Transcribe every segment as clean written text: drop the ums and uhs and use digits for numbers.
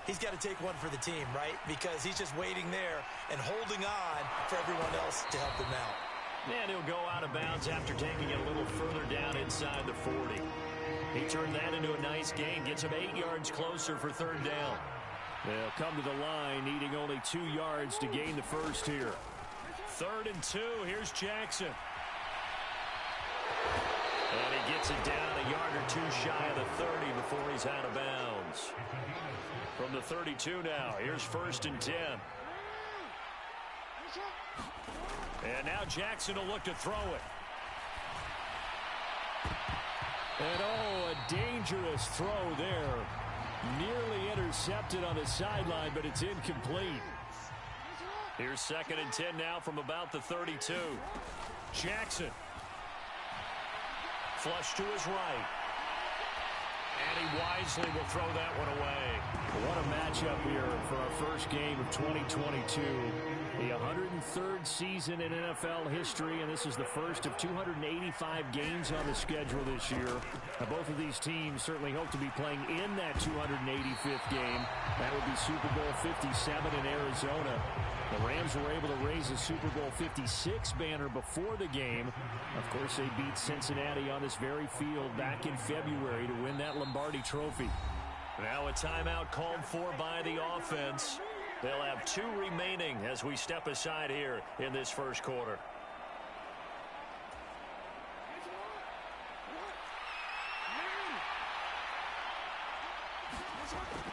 he's got to take one for the team, right? Because he's just waiting there and holding on for everyone else to help him out. And he'll go out of bounds after taking it a little further down inside the 40. He turned that into a nice gain, gets him 8 yards closer for third down. They'll come to the line, needing only 2 yards to gain the first here. 3rd and 2, here's Jackson. And he gets it down a yard or two shy of the 30 before he's out of bounds. From the 32 now, here's 1st and 10. And now Jackson will look to throw it. And oh, a dangerous throw there. Nearly intercepted on the sideline, but it's incomplete. Here's 2nd and 10 now from about the 32. Jackson. Flush to his right. And he wisely will throw that one away. What a matchup here for our first game of 2022. The 103rd season in NFL history, and this is the first of 285 games on the schedule this year. Now, both of these teams certainly hope to be playing in that 285th game. That would be Super Bowl 57 in Arizona. The Rams were able to raise the Super Bowl 56 banner before the game. Of course, they beat Cincinnati on this very field back in February to win that Lombardi Trophy. Now a timeout called for by the offense. They'll have 2 remaining as we step aside here in this first quarter.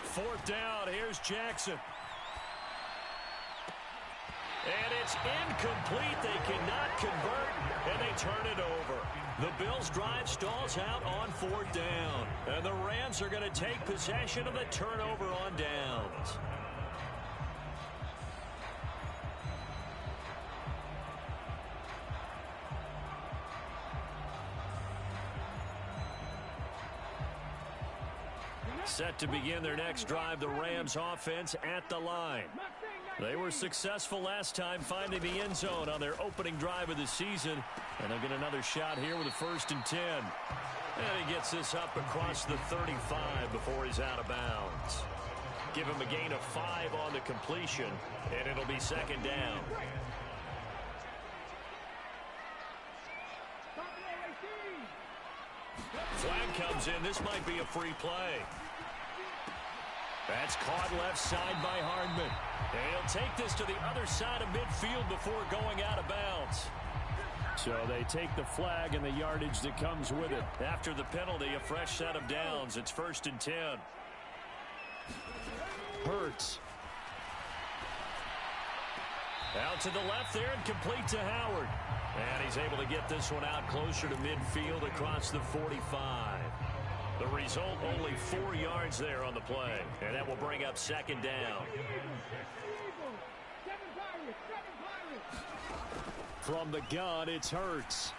Fourth down, here's Jackson. And it's incomplete. They cannot convert, and they turn it over. The Bills' drive stalls out on 4th down. And the Rams are going to take possession of the turnover on downs. Set to begin their next drive, the Rams offense at the line. They were successful last time finding the end zone on their opening drive of the season. And they'll get another shot here with a 1st and 10. And he gets this up across the 35 before he's out of bounds. Give him a gain of 5 on the completion, and it'll be 2nd down. Flag comes in. This might be a free play. That's caught left side by Hardman. And he'll take this to the other side of midfield before going out of bounds. So they take the flag and the yardage that comes with it. After the penalty, a fresh set of downs. It's 1st and 10. Hurts. Out to the left there and complete to Howard. And he's able to get this one out closer to midfield across the 45. The result, only 4 yards there on the play. And that will bring up 2nd down. From the gun, it's Hurts.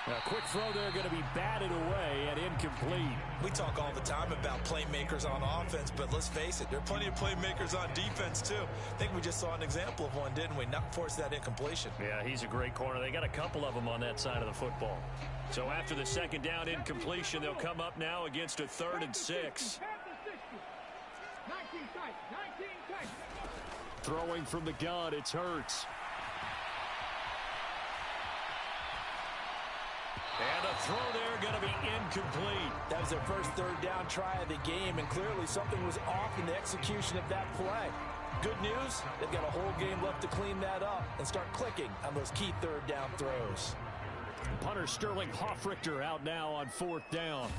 A quick throw there going to be batted away and incomplete. We talk all the time about playmakers on offense, but let's face it, there are plenty of playmakers on defense too. I think we just saw an example of one, didn't we? Not force that incompletion. Yeah, he's a great corner. They got a couple of them on that side of the football. So after the 2nd down incompletion, they'll come up now against a 3rd and 6. Throwing from the gun, it's Hurts. And a throw there going to be incomplete. That was their first 3rd down try of the game, and clearly something was off in the execution of that play. Good news, they've got a whole game left to clean that up and start clicking on those key 3rd down throws. Punter Sterling Hoffrichter out now on 4th down.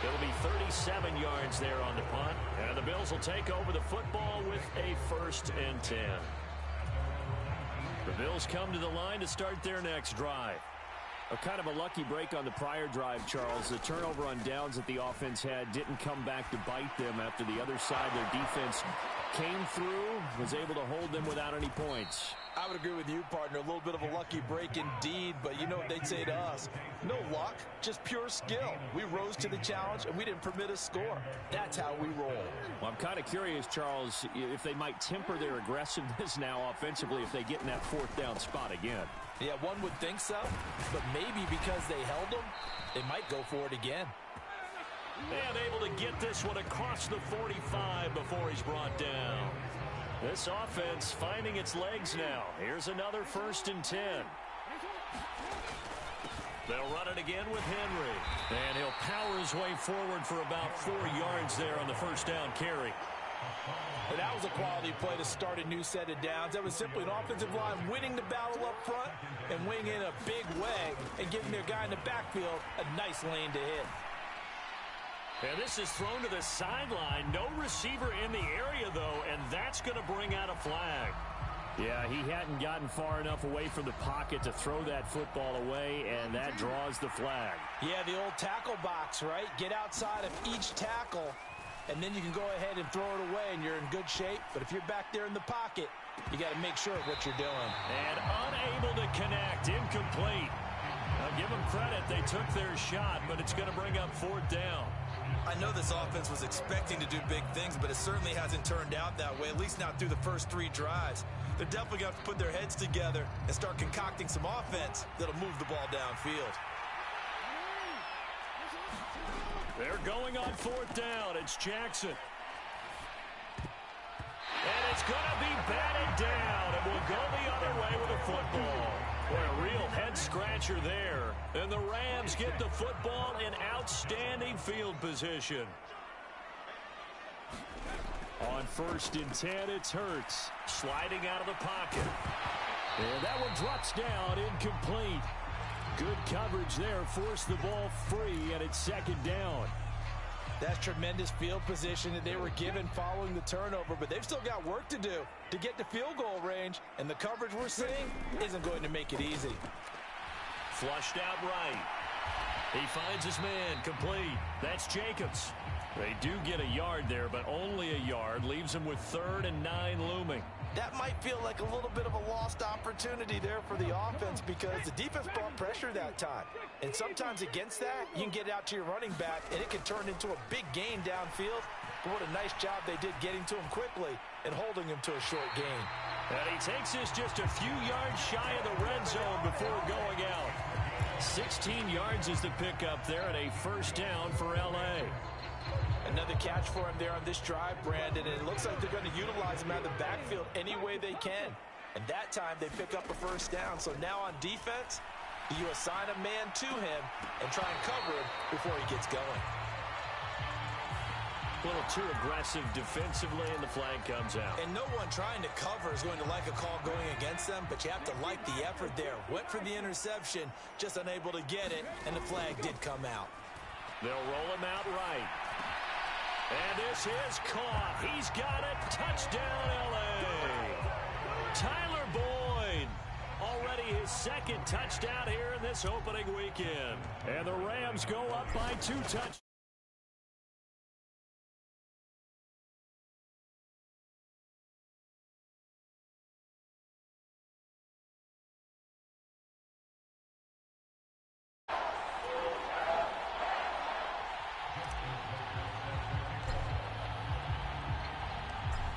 It'll be 37 yards there on the punt. And the Bills will take over the football with a 1st and 10. The Bills come to the line to start their next drive. A kind of a lucky break on the prior drive, Charles. The turnover on downs that the offense had didn't come back to bite them after the other side. Their defense came through, was able to hold them without any points. I would agree with you, partner. A little bit of a lucky break indeed, but you know what they'd say to us? No luck, just pure skill. We rose to the challenge, and we didn't permit a score. That's how we roll. Well, I'm kind of curious, Charles, if they might temper their aggressiveness now offensively if they get in that fourth down spot again. Yeah, one would think so, but maybe because they held them, they might go for it again. And able to get this one across the 45 before he's brought down. This offense finding its legs now. Here's another 1st and 10. They'll run it again with Henry. And he'll power his way forward for about 4 yards there on the first down carry. And that was a quality play to start a new set of downs. That was simply an offensive line winning the battle up front and winning in a big way and giving their guy in the backfield a nice lane to hit. And this is thrown to the sideline. No receiver in the area, though, and that's going to bring out a flag. Yeah, he hadn't gotten far enough away from the pocket to throw that football away, and that draws the flag. Yeah, the old tackle box, right? Get outside of each tackle, and then you can go ahead and throw it away, and you're in good shape. But if you're back there in the pocket, you got to make sure of what you're doing. And unable to connect, incomplete. Now, give them credit. They took their shot, but it's going to bring up 4th down. I know this offense was expecting to do big things, but it certainly hasn't turned out that way, at least not through the first 3 drives. They're definitely going to have to put their heads together and start concocting some offense that'll move the ball downfield. They're going on 4th down. It's Jackson. And it's going to be batted down, and will go the other way with a football. Boy, a real head-scratcher there. And the Rams get the football in outstanding field position. On 1st and 10, it's Hurts. Sliding out of the pocket. And that one drops down, incomplete. Good coverage there, forced the ball free, and it's 2nd down. That's tremendous field position that they were given following the turnover, but they've still got work to do to get to field goal range, and the coverage we're seeing isn't going to make it easy. Flushed out right. He finds his man, complete. That's Jacobs. They do get a yard there, but only a yard. Leaves them with 3rd and 9 looming. That might feel like a little bit of a lost opportunity there for the offense because the defense brought pressure that time. And sometimes against that, you can get out to your running back, and it can turn into a big gain downfield. But what a nice job they did getting to him quickly and holding him to a short gain. And he takes this just a few yards shy of the red zone before going out. 16 yards is the pickup there, and a 1st down for L.A. Another catch for him there on this drive, Brandon, and it looks like they're going to utilize him out of the backfield any way they can. And that time they pick up a 1st down. So now on defense, you assign a man to him and try and cover him before he gets going. A little too aggressive defensively, and the flag comes out. And no one trying to cover is going to like a call going against them, but you have to like the effort there. Went for the interception, just unable to get it, and the flag did come out. They'll roll him out right. And this is caught. He's got it. Touchdown, L.A. Tyler Boyd. Already his 2nd touchdown here in this opening weekend. And the Rams go up by 2 touchdowns.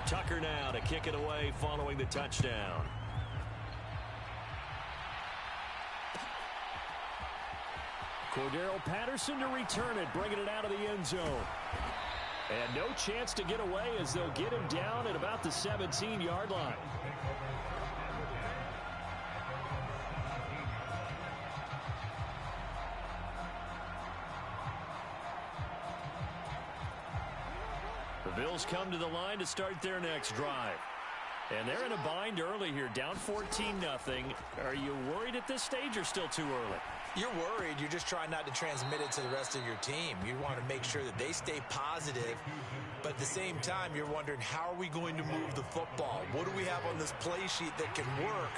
Tucker now to kick it away following the touchdown. Cordero Patterson to return it, bringing it out of the end zone. And no chance to get away as they'll get him down at about the 17-yard line. The Bills come to the line to start their next drive. And they're in a bind early here, down 14-0. Are you worried at this stage or still too early? You're worried. You're just trying not to transmit it to the rest of your team. You want to make sure that they stay positive. But at the same time, you're wondering, how are we going to move the football? What do we have on this play sheet that can work?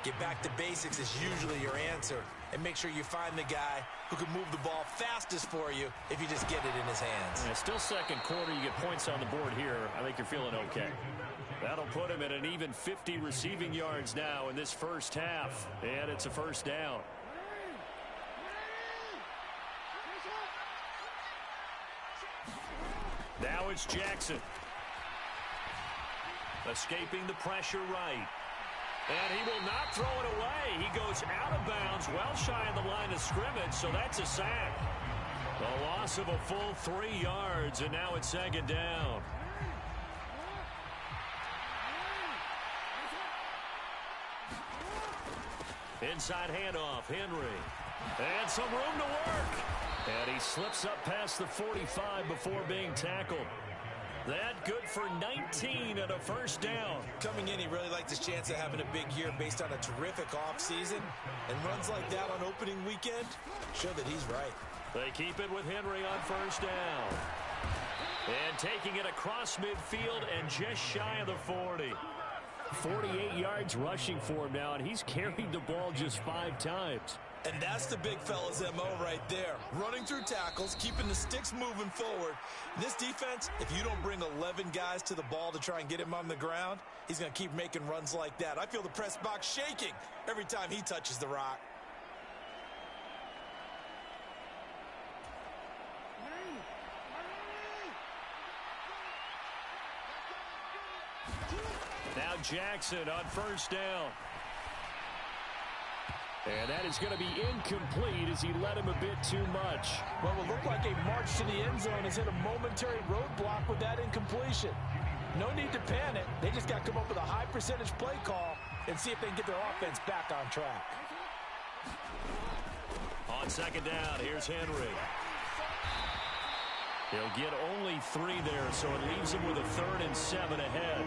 Get back to basics is usually your answer. And make sure you find the guy who can move the ball fastest for you if you just get it in his hands. Yeah, still 2nd quarter. You get points on the board here. I think you're feeling okay. That'll put him at an even 50 receiving yards now in this first half. And it's a first down. Now it's Jackson. Escaping the pressure right. And he will not throw it away. He goes out of bounds, well shy of the line of scrimmage, so that's a sack. The loss of a full 3 yards, and now it's second down. Inside handoff, Henry. And some room to work. And he slips up past the 45 before being tackled. That good for 19 and a first down. Coming in, he really liked his chance of having a big year based on a terrific offseason. And runs like that on opening weekend show that he's right. They keep it with Henry on first down. And taking it across midfield and just shy of the 40. 48 yards rushing for him now, and he's carried the ball just 5 times. And that's the big fella's MO right there. Running through tackles, keeping the sticks moving forward. This defense, if you don't bring 11 guys to the ball to try and get him on the ground, he's going to keep making runs like that. I feel the press box shaking every time he touches the rock. Now Jackson on first down. And that is going to be incomplete as he led him a bit too much. Well, it looked like a march to the end zone has hit a momentary roadblock with that incompletion. No need to panic. They just got to come up with a high percentage play call and see if they can get their offense back on track. On second down, here's Henry. He'll get only 3 there, so it leaves him with a 3rd and 7 ahead.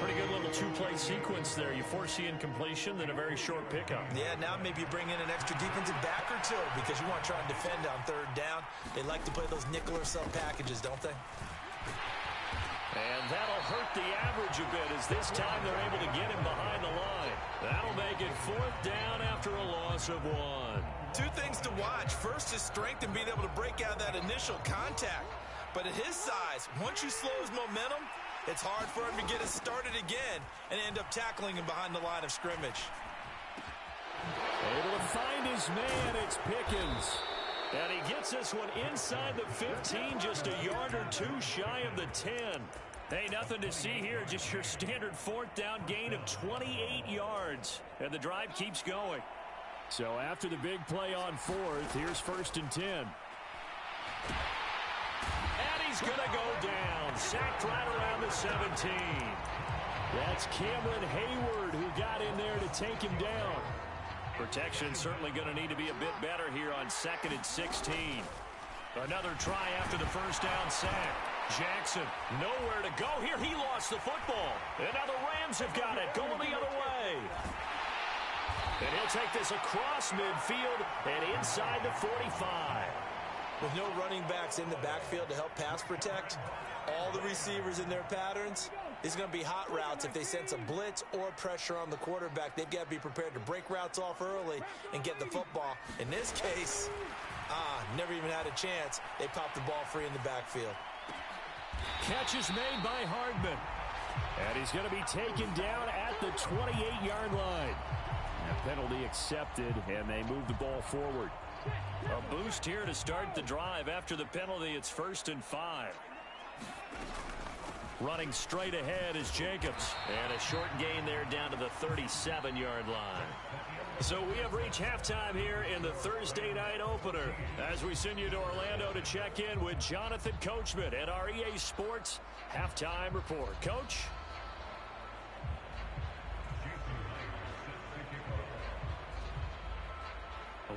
Pretty good little 2-play sequence there. You force the incompletion, then a very short pickup. Yeah, now maybe you bring in an extra defensive back or two because you want to try and defend on 3rd down. They like to play those nickel or sub packages, don't they? And that'll hurt the average a bit as this time they're able to get him behind the line. That'll make it 4th down after a loss of 1. 2 things to watch. First is strength and being able to break out that initial contact. But at his size, once you slow his momentum, it's hard for him to get it started again and end up tackling him behind the line of scrimmage. Able to find his man, it's Pickens. And he gets this one inside the 15, just a yard or 2 shy of the 10. Hey, nothing to see here, just your standard 4th down gain of 28 yards. And the drive keeps going. So after the big play on 4th, here's 1st and 10. And he's going to go down. Sacked right around the 17. That's Cameron Hayward who got in there to take him down. Protection certainly going to need to be a bit better here on 2nd and 16. Another try after the first down sack. Jackson nowhere to go here. He lost the football. And now the Rams have got it going the other way. And he'll take this across midfield and inside the 45. With no running backs in the backfield to help pass protect, all the receivers in their patterns, it's going to be hot routes. If they sense a blitz or pressure on the quarterback, they've got to be prepared to break routes off early and get the football. In this case, never even had a chance. They popped the ball free in the backfield. Catch is made by Hardman. And he's going to be taken down at the 28-yard line. A penalty accepted, and they move the ball forward. A boost here to start the drive. After the penalty, it's 1st and 5. Running straight ahead is Jacobs. And a short gain there down to the 37-yard line. So we have reached halftime here in the Thursday night opener as we send you to Orlando to check in with Jonathan Coachman at our EA Sports Halftime Report. Coach?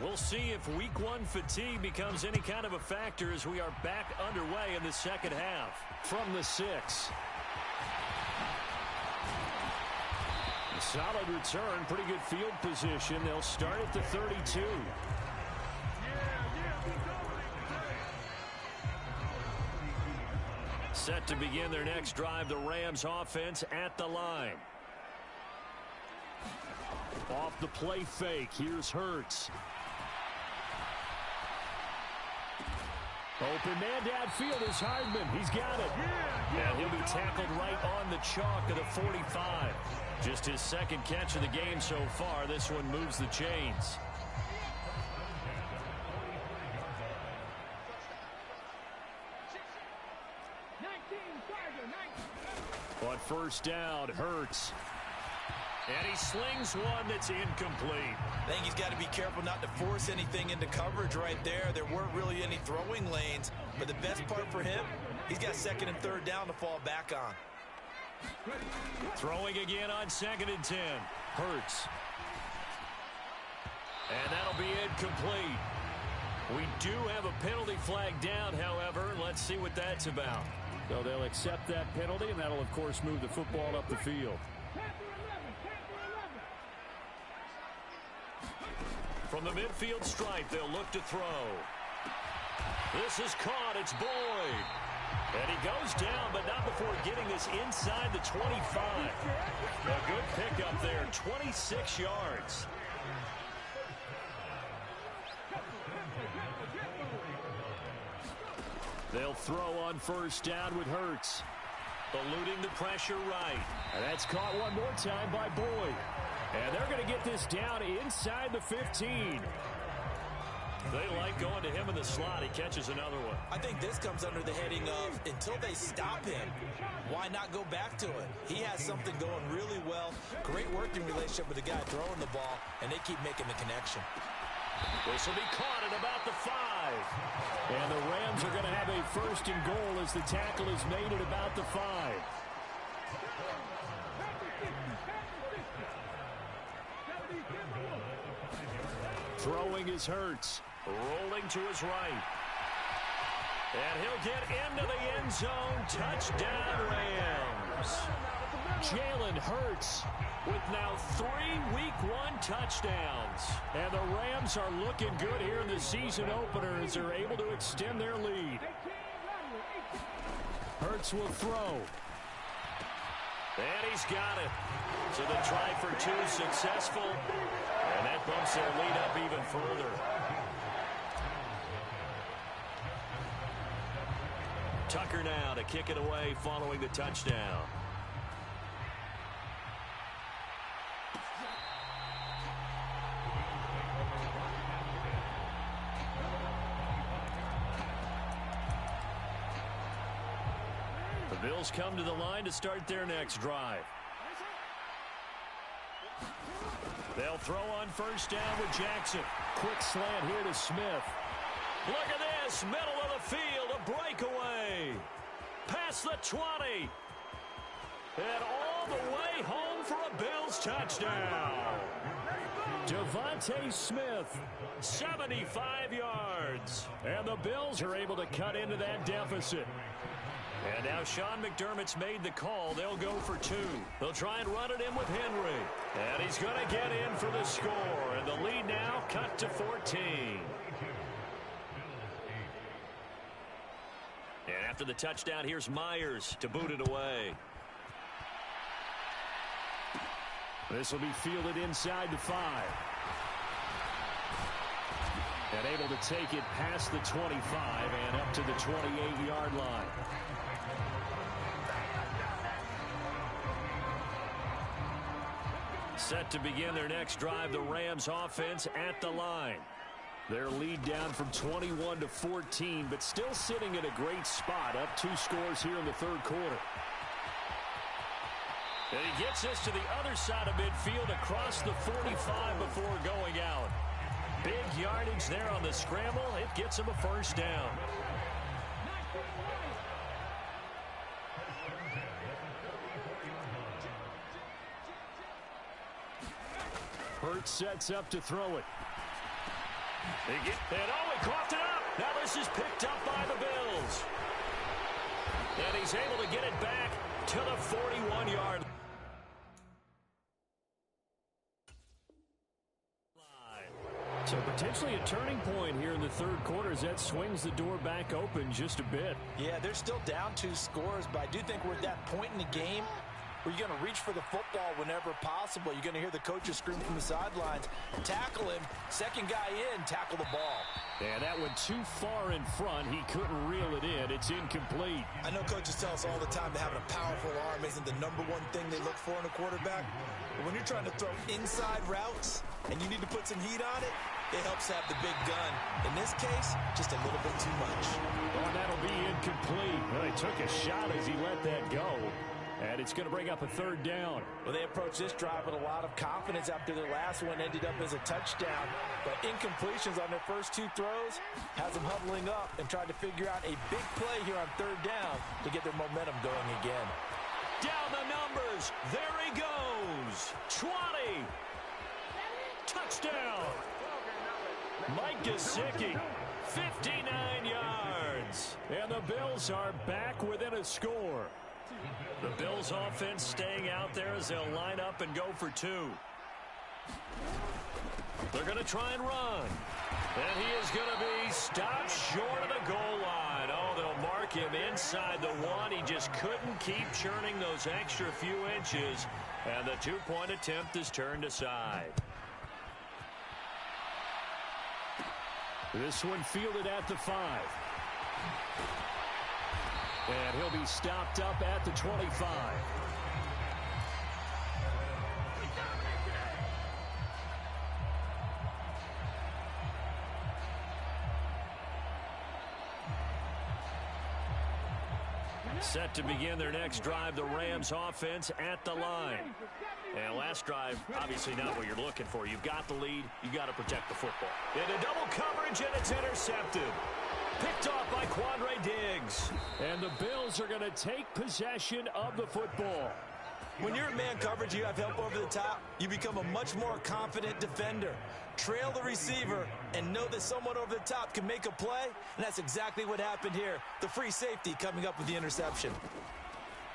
We'll see if week 1 fatigue becomes any kind of a factor as we are back underway in the second half. From the 6. A solid return, pretty good field position. They'll start at the 32. Set to begin their next drive, the Rams offense at the line. Off the play fake, here's Hurts. Open man downfield is Hardman. He's got it. And he'll be tackled right on the chalk of the 45. Just his second catch of the game so far. This one moves the chains. On first down, Hurts. And he slings one that's incomplete. I think he's got to be careful not to force anything into coverage right there. There weren't really any throwing lanes. But the best part for him, he's got second and third down to fall back on. Throwing again on 2nd and 10. Hurts. And that'll be incomplete. We do have a penalty flag down, however. Let's see what that's about. So they'll accept that penalty, and that'll, of course, move the football up the field. From the midfield stripe, they'll look to throw. This is caught. It's Boyd. And he goes down, but not before getting this inside the 25. A good pickup there, 26 yards. They'll throw on first down with Hurts. Eluding the pressure right. And that's caught one more time by Boyd. And they're going to get this down inside the 15. They like going to him in the slot. He catches another one. I think this comes under the heading of until they stop him, why not go back to it? He has something going really well. Great working relationship with the guy throwing the ball, and they keep making the connection. This will be caught at about the 5. And the Rams are going to have a first and goal as the tackle is made at about the 5. Throwing is Hurts. Rolling to his right. And he'll get into the end zone. Touchdown, Rams. Jalen Hurts with now 3 Week 1 touchdowns. And the Rams are looking good here in the season opener as they're able to extend their lead. Hurts will throw. And he's got it. So the try for 2 successful. And that bumps their lead up even further. Tucker now to kick it away following the touchdown. The Bills come to the line to start their next drive. They'll throw on first down with Jackson. Quick slant here to Smith. Look at this, middle of the field, a breakaway. Past the 20. And all the way home for a Bills touchdown. Devontae Smith, 75 yards. And the Bills are able to cut into that deficit. And now Sean McDermott's made the call. They'll go for 2. They'll try and run it in with Henry. And he's going to get in for the score. And the lead now cut to 14. And after the touchdown, here's Myers to boot it away. This will be fielded inside the 5. And able to take it past the 25 and up to the 28-yard line. Set to begin their next drive, the Rams offense at the line. Their lead down from 21 to 14, but still sitting in a great spot, up 2 scores here in the third quarter. And he gets this to the other side of midfield across the 45 before going out. Big yardage there on the scramble. It gets him a first down. Hurts sets up to throw it. And he coughed it up. Now this is picked up by the Bills. And he's able to get it back to the 41-yard line. So potentially a turning point here in the third quarter as that swings the door back open just a bit. Yeah, they're still down 2 scores, but I do think we're at that point in the game where you're going to reach for the football whenever possible. You're going to hear the coaches scream from the sidelines, tackle him, second guy in, tackle the ball. And that went too far in front. He couldn't reel it in. It's incomplete. I know coaches tell us all the time that having a powerful arm isn't the number one thing they look for in a quarterback. But when you're trying to throw inside routes and you need to put some heat on it, it helps have the big gun. In this case, just a little bit too much. Well, that'll be incomplete. Well, he took a shot as he let that go. And it's going to bring up a third down. Well, they approached this drive with a lot of confidence after their last one ended up as a touchdown. But incompletions on their first two throws has them huddling up and trying to figure out a big play here on third down to get their momentum going again. Down the numbers. There he goes. 20. Touchdown. Mike Gesicki, 59 yards. And the Bills are back within a score. The Bills offense staying out there as they'll line up and go for two. They're going to try and run. And he is going to be stopped short of the goal line. Oh, they'll mark him inside the one. He just couldn't keep churning those extra few inches. And the two-point attempt is turned aside. This one fielded at the 5. And he'll be stopped up at the 25. Set to begin their next drive, the Rams offense at the line. And last drive, obviously not what you're looking for. You've got the lead. You've got to protect the football. Into double coverage, and it's intercepted. Picked off by Quandre Diggs. And the Bills are going to take possession of the football. When you're in man coverage, you have help over the top, you become a much more confident defender. Trail the receiver and know that someone over the top can make a play, and that's exactly what happened here. The free safety coming up with the interception.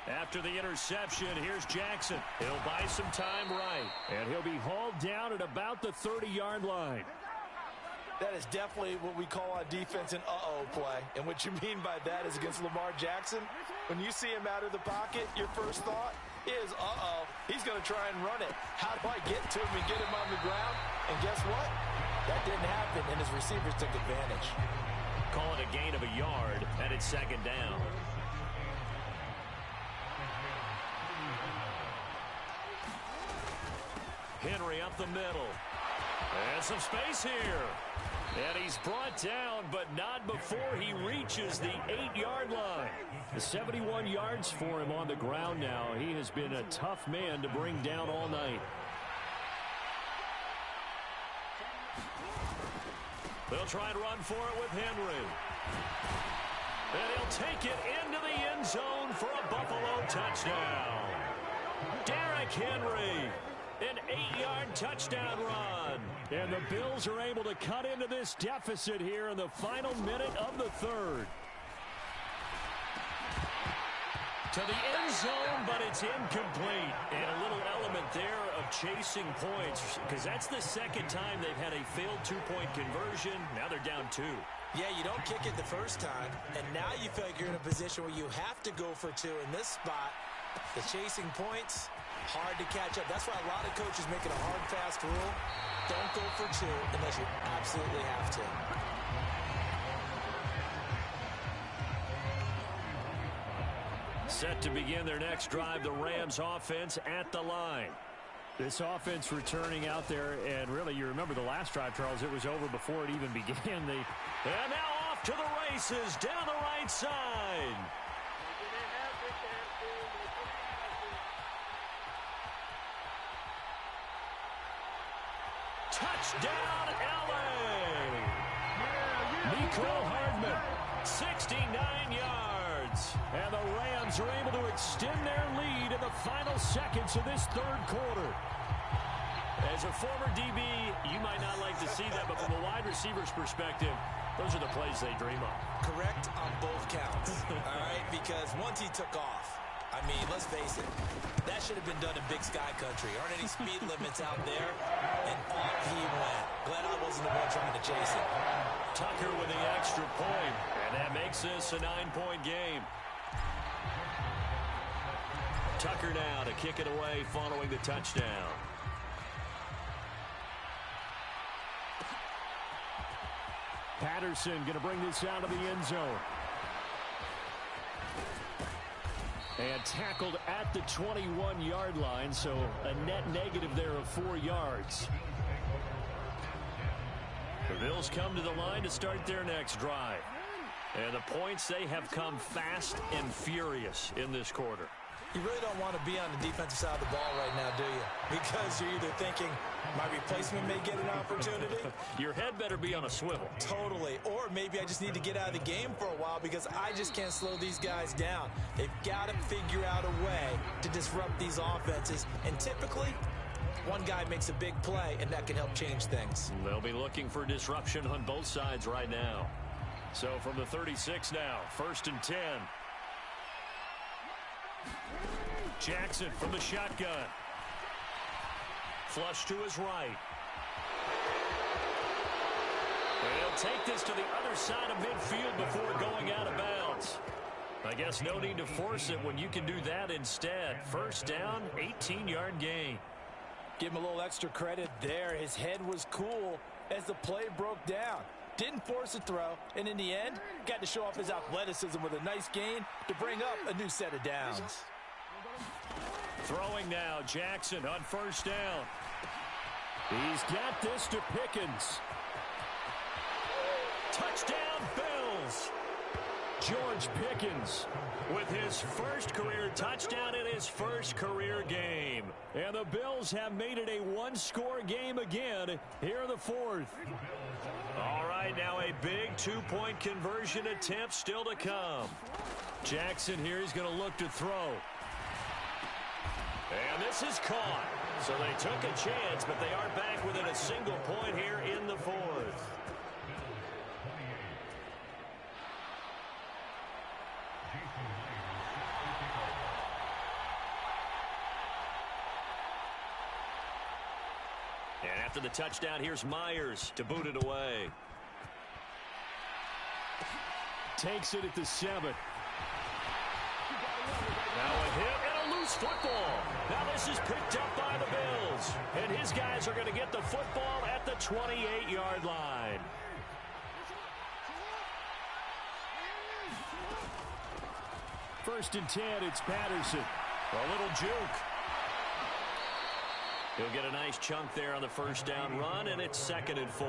After the interception, here's Jackson. He'll buy some time right, and he'll be hauled down at about the 30-yard line. That is definitely what we call on defense an uh-oh play. And what you mean by that is against Lamar Jackson, when you see him out of the pocket, your first thought is, uh-oh, he's going to try and run it. How do I get to him and get him on the ground? And guess what? That didn't happen, and his receivers took advantage. Call it a gain of a yard, and it's second down. Henry up the middle. And some space here. And he's brought down, but not before he reaches the 8-yard line. 71 yards for him on the ground now. He has been a tough man to bring down all night. They'll try and run for it with Henry. And he'll take it into the end zone for a Buffalo touchdown. Derrick Henry. An 8-yard touchdown run. And the Bills are able to cut into this deficit here in the final minute of the third. To the end zone, but it's incomplete. And a little element there of chasing points, because that's the second time they've had a failed two-point conversion. Now they're down 2. Yeah, you don't kick it the first time, and now you feel like you're in a position where you have to go for 2 in this spot. The chasing points, hard to catch up. That's why a lot of coaches make it a hard, fast rule. Don't go for 2 unless you absolutely have to. Set to begin their next drive, the Rams offense at the line. This offense returning out there, and really, you remember the last drive, Charles, it was over before it even began. And now off to the races down the right side. Touchdown, L.A. Mecole Hardman, 69 yards. And the Rams are able to extend their lead in the final seconds of this third quarter. As a former DB, you might not like to see that, but from a wide receiver's perspective, those are the plays they dream of. Correct on both counts, all right? Because once he took off, I mean, let's face it, that should have been done in Big Sky Country. Aren't any speed limits out there? And off he went. Glad I wasn't the one trying to chase him. Tucker with the extra point, and that makes this a 9-point game. Tucker now to kick it away following the touchdown. Patterson going to bring this out of the end zone. And tackled at the 21-yard line, so a net negative there of 4 yards. The Bills come to the line to start their next drive. And the points, they have come fast and furious in this quarter. You really don't want to be on the defensive side of the ball right now, do you? Because you're either thinking, my replacement may get an opportunity. Your head better be on a swivel. Totally. Or maybe I just need to get out of the game for a while because I just can't slow these guys down. They've got to figure out a way to disrupt these offenses. And typically, one guy makes a big play, and that can help change things. They'll be looking for disruption on both sides right now. So from the 36 now, 1st and 10. Jackson from the shotgun. Flush to his right. And he'll take this to the other side of midfield before going out of bounds. I guess no need to force it when you can do that instead. 1st down, 18-yard gain. Give him a little extra credit there. His head was cool as the play broke down. Didn't force a throw, and in the end, got to show off his athleticism with a nice gain to bring up a new set of downs. Throwing now, Jackson on 1st down. He's got this to Pickens. Touchdown, Bills. George Pickens with his first career touchdown in his first career game. And the Bills have made it a one-score game again here in the 4th. All right, now a big two-point conversion attempt still to come. Jackson here is going to look to throw. And this is caught. So they took a chance, but they are back within a single point here in the 4th. And after the touchdown, here's Myers to boot it away. Takes it at the 7. Now a hit and a loose football. Now this is picked up by the Bills. And his guys are going to get the football at the 28-yard line. First and 10, it's Patterson. A little juke. He'll get a nice chunk there on the 1st down run, and it's 2nd and 4.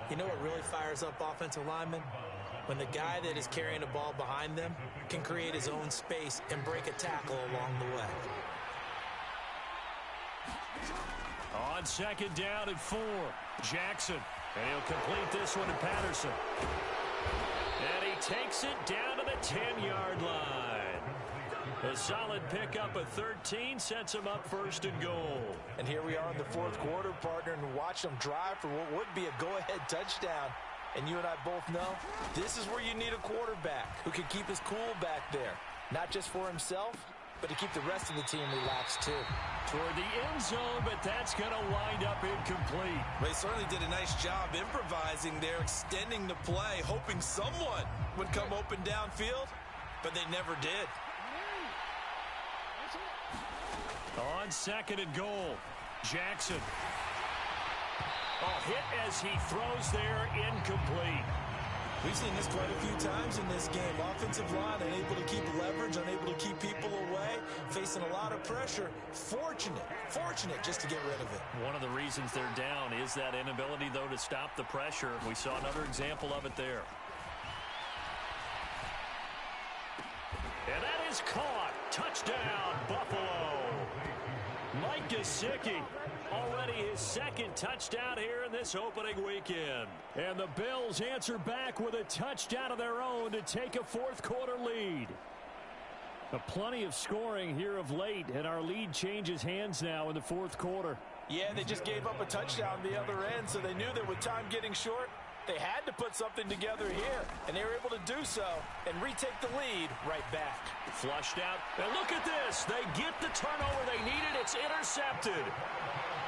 You know what really fires up offensive linemen? When the guy that is carrying the ball behind them can create his own space and break a tackle along the way. On 2nd down and 4, Jackson. And he'll complete this one to Patterson. And he takes it down to the 10-yard line. A solid pickup of 13 sets him up 1st and goal. And here we are in the 4th quarter, partner, and watch them drive for what would be a go-ahead touchdown. And you and I both know this is where you need a quarterback who can keep his cool back there. Not just for himself, but to keep the rest of the team relaxed too. Toward the end zone, but that's going to wind up incomplete. They certainly did a nice job improvising there, extending the play, hoping someone would come open downfield, but they never did. On 2nd and goal, Jackson. Oh, hit as he throws there, incomplete. We've seen this quite a few times in this game. Offensive line unable to keep leverage, unable to keep people away, facing a lot of pressure. Fortunate just to get rid of it. One of the reasons they're down is that inability, though, to stop the pressure. We saw another example of it there. And that is caught. Touchdown, Buffalo. Mike Gesicki, already his 2nd touchdown here in this opening weekend. And the Bills answer back with a touchdown of their own to take a 4th quarter lead. Plenty of scoring here of late, and our lead changes hands now in the 4th quarter. Yeah, they just gave up a touchdown the other end, so they knew that with time getting short, they had to put something together here, and they were able to do so and retake the lead right back. Flushed out, and look at this. They get the turnover they needed. It's intercepted.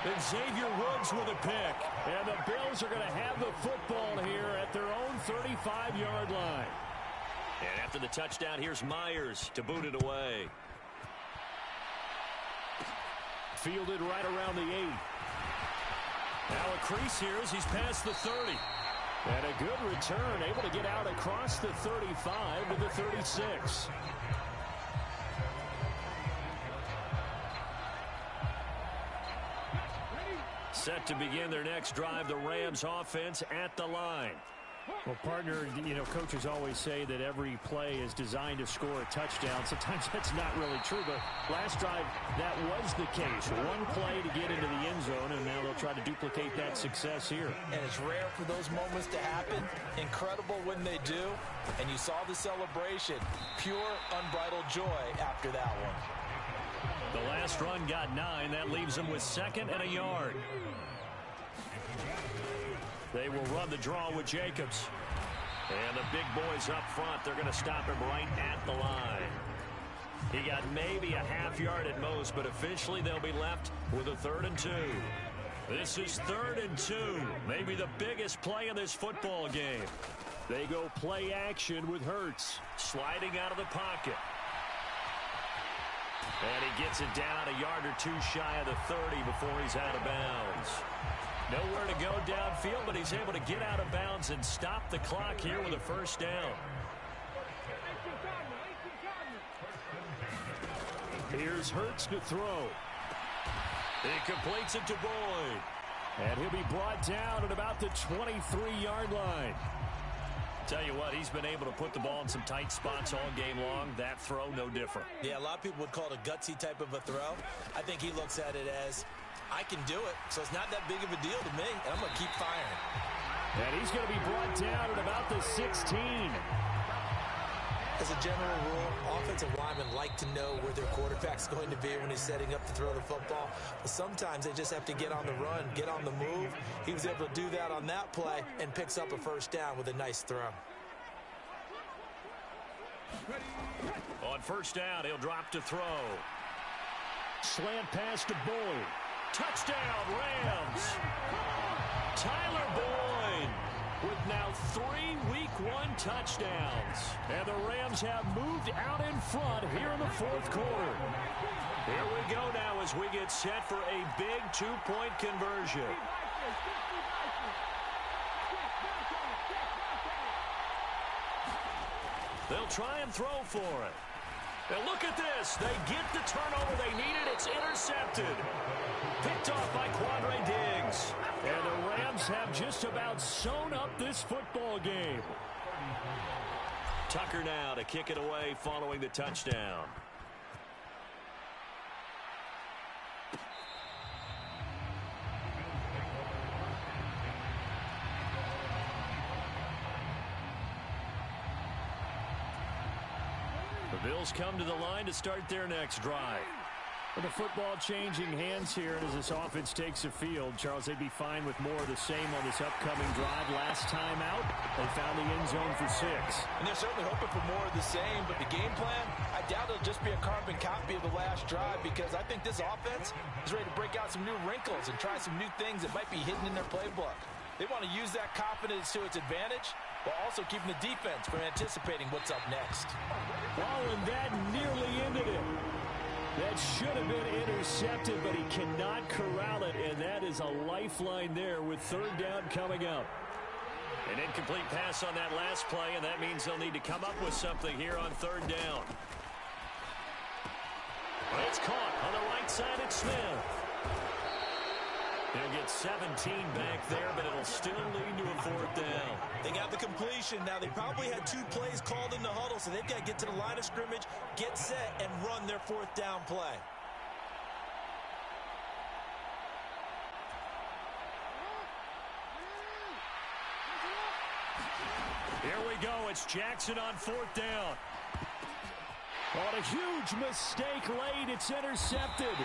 And Xavier Woods with a pick. And the Bills are going to have the football here at their own 35-yard line. And after the touchdown, here's Myers to boot it away. fielded right around the 8. Now a crease here as he's past the 30. And a good return, able to get out across the 35 to the 36. Set to begin their next drive, the Rams offense at the line. Well, partner, coaches always say that every play is designed to score a touchdown. Sometimes that's not really true, but last drive, that was the case. One play to get into the end zone, and now they'll try to duplicate that success here. And it's rare for those moments to happen. Incredible when they do. And you saw the celebration. Pure, unbridled joy after that one. The last run got 9. That leaves them with 2nd and a yard. They will run the draw with Jacobs. And the big boys up front, they're going to stop him right at the line. He got maybe a half yard at most, but officially they'll be left with a 3rd and 2. This is 3rd and 2. Maybe the biggest play in this football game. They go play action with Hurts, sliding out of the pocket. And he gets it down a yard or 2 shy of the 30 before he's out of bounds. Nowhere to go downfield, but he's able to get out of bounds and stop the clock here with a 1st down. Here's Hurts to throw. He completes it to Boyd. And he'll be brought down at about the 23-yard line. Tell you what, he's been able to put the ball in some tight spots all game long. That throw, no different. Yeah, a lot of people would call it a gutsy type of a throw. I think he looks at it as, I can do it, so it's not that big of a deal to me, and I'm going to keep firing. And he's going to be brought down at about the 16. As a general rule, offensive linemen like to know where their quarterback's going to be when he's setting up to throw the football. But sometimes they just have to get on the run, get on the move. He was able to do that on that play and picks up a 1st down with a nice throw. On 1st down, he'll drop to throw. Slant pass to Boyd. Touchdown, Rams. Tyler Boyd with now 3 Week 1 touchdowns. And the Rams have moved out in front here in the 4th quarter. Here we go now as we get set for a big 2-point conversion. They'll try and throw for it. And look at this. They get the turnover they needed. It's intercepted. Picked off by Quandre Diggs. And the Rams have just about sewn up this football game. Tucker now to kick it away following the touchdown. The Bills come to the line to start their next drive. With the football changing hands here, and as this offense takes the field, Charles, they'd be fine with more of the same on this upcoming drive. Last time out, they found the end zone for 6. And they're certainly hoping for more of the same, but the game plan, I doubt it'll just be a carbon copy of the last drive, because I think this offense is ready to break out some new wrinkles and try some new things that might be hidden in their playbook. They want to use that confidence to its advantage, while also keeping the defense from anticipating what's up next. Oh, and that nearly ended it. That should have been intercepted, but he cannot corral it, and that is a lifeline there with 3rd down coming up. An incomplete pass on that last play, and that means they'll need to come up with something here on 3rd down. Well, it's caught on the right side. It's Smith. They'll get 17 back there, but it'll still lead to a 4th down. They got the completion. Now, they probably had 2 plays called in the huddle, so they've got to get to the line of scrimmage, get set, and run their 4th down play. Here we go. It's Jackson on 4th down. On a huge mistake late, it's intercepted.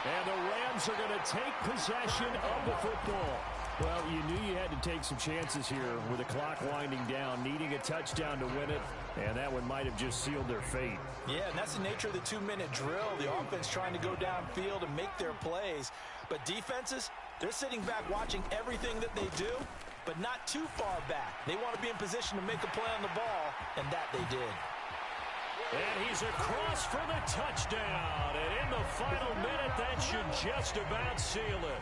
And the Rams are going to take possession of the football. Well, you knew you had to take some chances here with the clock winding down, needing a touchdown to win it, and that one might have just sealed their fate. Yeah, and that's the nature of the 2-minute drill. The offense trying to go downfield and make their plays. But defenses, they're sitting back watching everything that they do, but not too far back. They want to be in position to make a play on the ball, and that they did. And he's across for the touchdown. And in the final minute, that should just about seal it.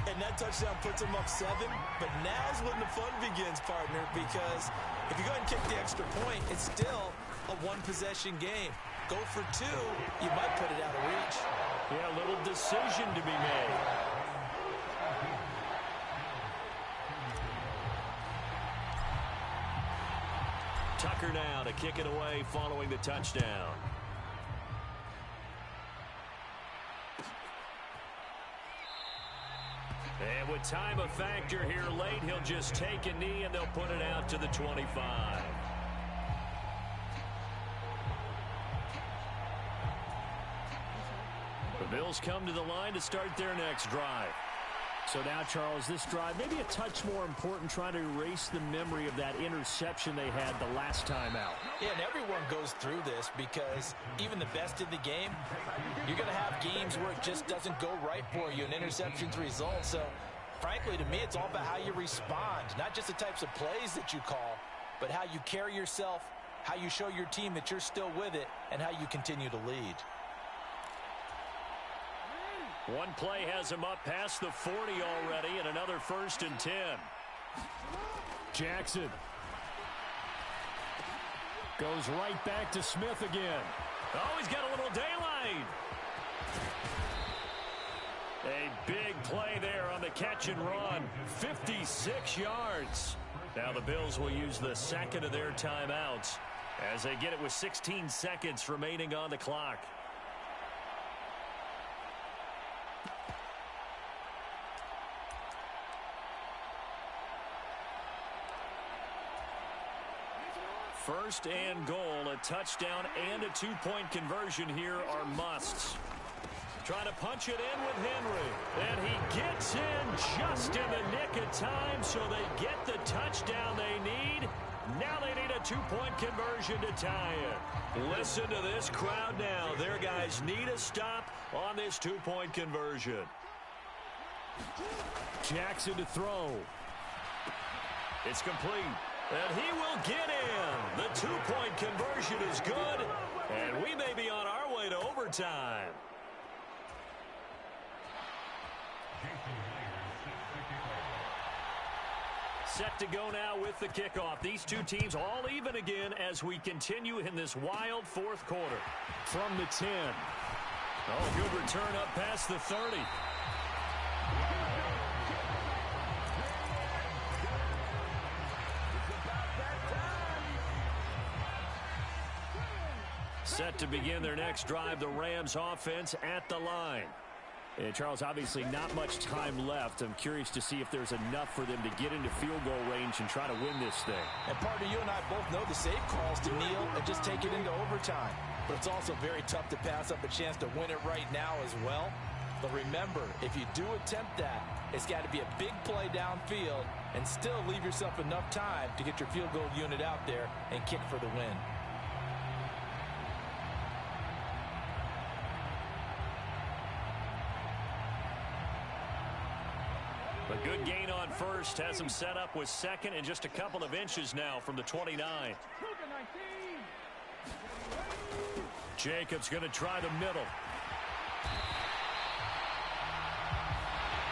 And that touchdown puts him up 7. But now's when the fun begins, partner, because if you go ahead and kick the extra point, it's still a one-possession game. Go for 2, you might put it out of reach. Yeah, a little decision to be made. Tucker now to kick it away following the touchdown. And with time a factor here late, he'll just take a knee and they'll put it out to the 25. The Bills come to the line to start their next drive. So now, Charles, this drive maybe a touch more important, trying to erase the memory of that interception they had the last time out. Yeah, and everyone goes through this because even the best in the game, you're going to have games where it just doesn't go right for you, and interceptions result. So, frankly, to me, it's all about how you respond, not just the types of plays that you call, but how you carry yourself, how you show your team that you're still with it, and how you continue to lead. One play has him up past the 40 already, and another 1st and 10. Jackson goes right back to Smith again. Oh, he's got a little daylight. A big play there on the catch and run. 56 yards. Now the Bills will use the second of their timeouts as they get it with 16 seconds remaining on the clock. First and goal, a touchdown and a 2-point conversion here are musts. Trying to punch it in with Henry. And he gets in just in the nick of time, so they get the touchdown they need. Now they need a 2-point conversion to tie it. Listen to this crowd now. Their guys need a stop on this 2-point conversion. Jackson to throw. It's complete. And he will get in. The 2-point conversion is good. And we may be on our way to overtime. Set to go now with the kickoff. These two teams all even again as we continue in this wild 4th quarter. From the 10. Oh, good return up past the 30. Set to begin their next drive, the Rams offense at the line. And Charles, obviously not much time left. I'm curious to see if there's enough for them to get into field goal range and try to win this thing. And partner, you and I both know the safe calls to kneel and just take it into overtime. But it's also very tough to pass up a chance to win it right now as well. But remember, if you do attempt that, it's got to be a big play downfield and still leave yourself enough time to get your field goal unit out there and kick for the win. A good gain on first has him set up with second and just a couple of inches now from the 29. Jacobs going to try the middle.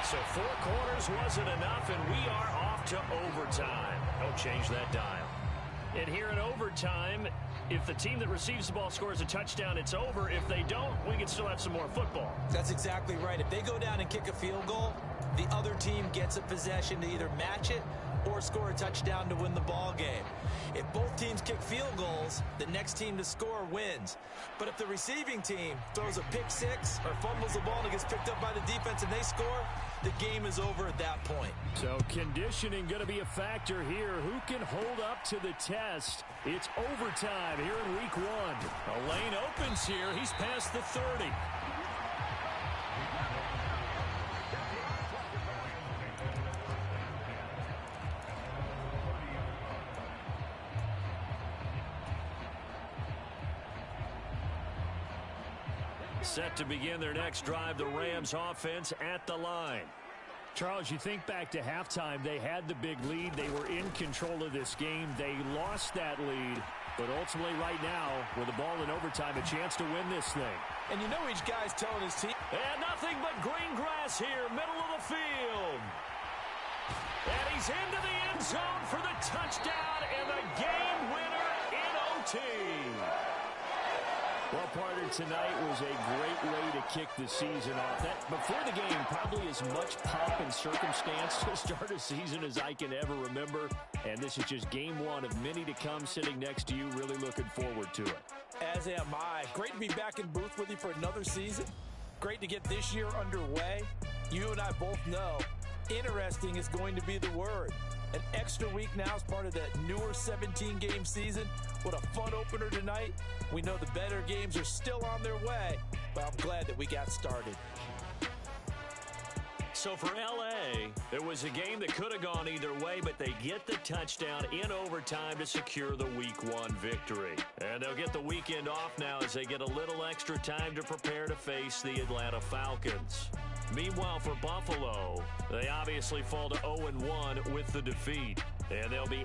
So 4 quarters wasn't enough, and we are off to overtime. Don't change that dial. And here in overtime, if the team that receives the ball scores a touchdown, it's over. If they don't, we can still have some more football. That's exactly right. If they go down and kick a field goal, the other team gets a possession to either match it or score a touchdown to win the ball game. If both teams kick field goals, the next team to score wins. But if the receiving team throws a pick six or fumbles the ball and it gets picked up by the defense and they score, the game is over at that point. So conditioning going to be a factor here. Who can hold up to the test? It's overtime here in week 1. A lane opens here. He's past the 30. Set to begin their next drive, the Rams offense at the line. Charles, you think back to halftime, they had the big lead. They were in control of this game. They lost that lead. But ultimately right now, with the ball in overtime, a chance to win this thing. And you know each guy's telling his team. And nothing but green grass here, middle of the field. And he's into the end zone for the touchdown and the game winner in OT. Well, partner, tonight was a great way to kick the season off. That before the game, probably as much pomp and circumstance to start a season as I can ever remember. And this is just game one of many to come sitting next to you. Really looking forward to it. As am I. Great to be back in booth with you for another season. Great to get this year underway. You and I both know interesting is going to be the word. An extra week now as part of that newer 17-game season. What a fun opener tonight. We know the better games are still on their way, but I'm glad that we got started. So for L.A., it was a game that could have gone either way, but they get the touchdown in overtime to secure the Week 1 victory. And they'll get the weekend off now as they get a little extra time to prepare to face the Atlanta Falcons. Meanwhile, for Buffalo, they obviously fall to 0-1 with the defeat. And they'll be